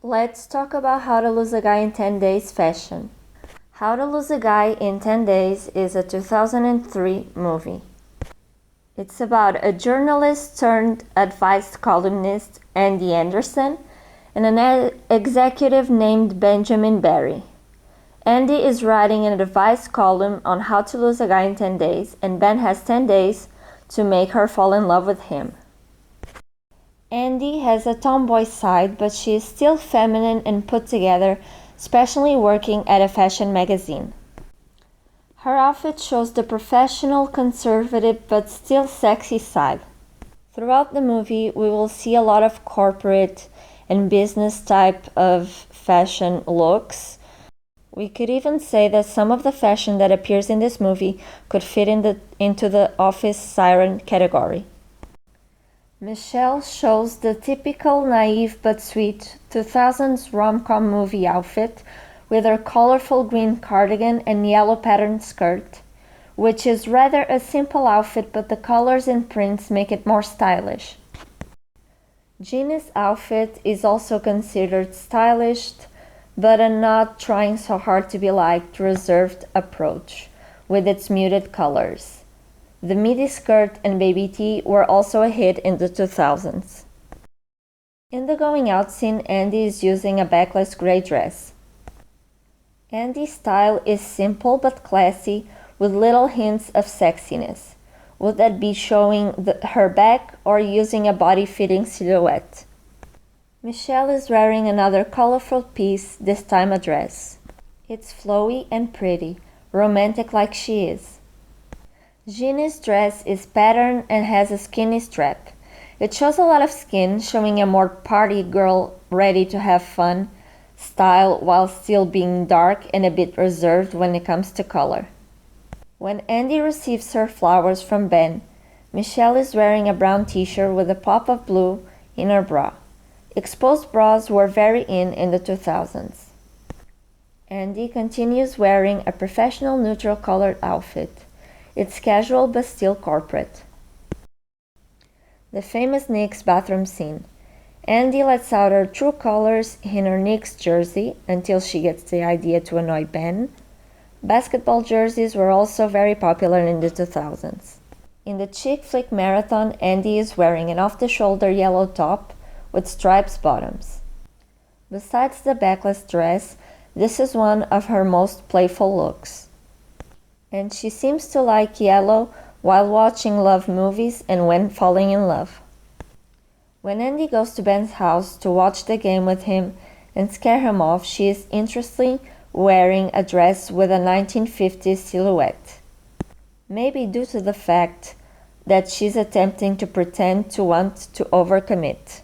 Let's talk about How to Lose a Guy in 10 Days fashion. How to Lose a Guy in 10 Days is a 2003 movie. It's about a journalist turned advice columnist, Andy Anderson, and an executive named Benjamin Barry. Andy is writing an advice column on how to lose a guy in 10 days, and Ben has 10 days to make her fall in love with him. Andy has a tomboy side, but she is still feminine and put together, especially working at a fashion magazine. Her outfit shows the professional, conservative, but still sexy side. Throughout the movie, we will see a lot of corporate and business type of fashion looks. We could even say that some of the fashion that appears in this movie could fit into the office siren category. Michelle shows the typical naive but sweet 2000s rom-com movie outfit with her colorful green cardigan and yellow patterned skirt, which is rather a simple outfit, but the colors and prints make it more stylish. Jeannie's outfit is also considered stylish, but a not trying so hard to be liked, reserved approach with its muted colors. The midi skirt and baby tee were also a hit in the 2000s. In the going out scene, Andy is using a backless gray dress. Andy's style is simple but classy, with little hints of sexiness. Would that be showing her back or using a body-fitting silhouette? Michelle is wearing another colorful piece, this time a dress. It's flowy and pretty, romantic like she is. Jeannie's dress is patterned and has a skinny strap. It shows a lot of skin, showing a more party girl ready to have fun style while still being dark and a bit reserved when it comes to color. When Andy receives her flowers from Ben, Michelle is wearing a brown t-shirt with a pop of blue in her bra. Exposed bras were very in the 2000s. Andy continues wearing a professional neutral colored outfit. It's casual but still corporate. The famous Knicks bathroom scene. Andy lets out her true colors in her Knicks jersey until she gets the idea to annoy Ben. Basketball jerseys were also very popular in the 2000s. In the chick flick marathon, Andy is wearing an off-the-shoulder yellow top with stripes bottoms. Besides the backless dress, this is one of her most playful looks. And she seems to like yellow while watching love movies and when falling in love. When Andy goes to Ben's house to watch the game with him and scare him off, she is interestingly wearing a dress with a 1950s silhouette. Maybe due to the fact that she's attempting to pretend to want to overcommit.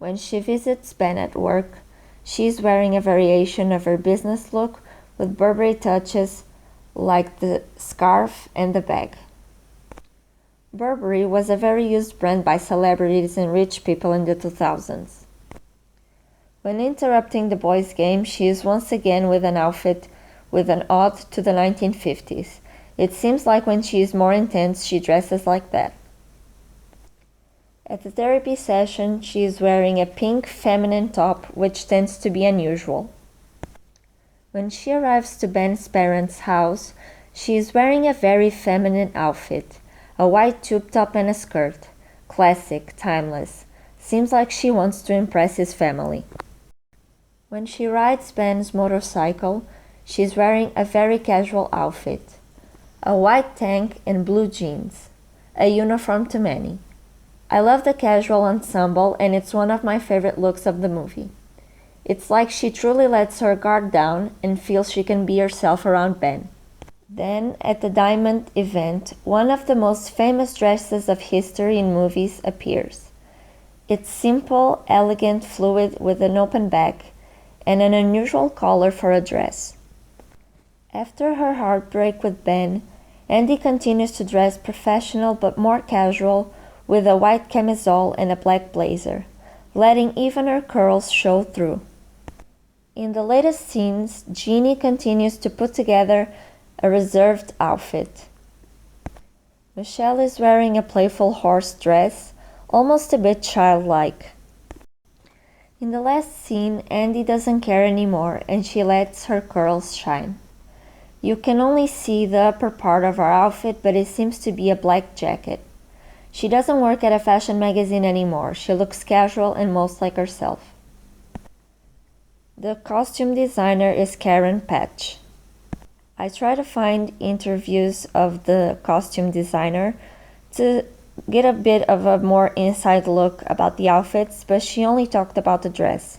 When she visits Ben at work, she's wearing a variation of her business look with Burberry touches like the scarf and the bag. Burberry was a very used brand by celebrities and rich people in the 2000s. When interrupting the boys' game, she is once again with an outfit with an ode to the 1950s. It seems like when she is more intense, she dresses like that. At the therapy session, she is wearing a pink feminine top, which tends to be unusual. When she arrives to Ben's parents' house, she is wearing a very feminine outfit, a white tube top and a skirt. Classic, timeless. Seems like she wants to impress his family. When she rides Ben's motorcycle, she is wearing a very casual outfit, a white tank and blue jeans, a uniform to many. I love the casual ensemble, and it's one of my favorite looks of the movie. It's like she truly lets her guard down and feels she can be herself around Ben. Then, at the diamond event, one of the most famous dresses of history in movies appears. It's simple, elegant, fluid with an open back and an unusual collar for a dress. After her heartbreak with Ben, Andy continues to dress professional but more casual with a white camisole and a black blazer, letting even her curls show through. In the latest scenes, Jeannie continues to put together a reserved outfit. Michelle is wearing a playful horse dress, almost a bit childlike. In the last scene, Andy doesn't care anymore and she lets her curls shine. You can only see the upper part of her outfit, but it seems to be a black jacket. She doesn't work at a fashion magazine anymore. She looks casual and most like herself. The costume designer is Karen Patch. I try to find interviews of the costume designer to get a bit of a more inside look about the outfits, but she only talked about the dress.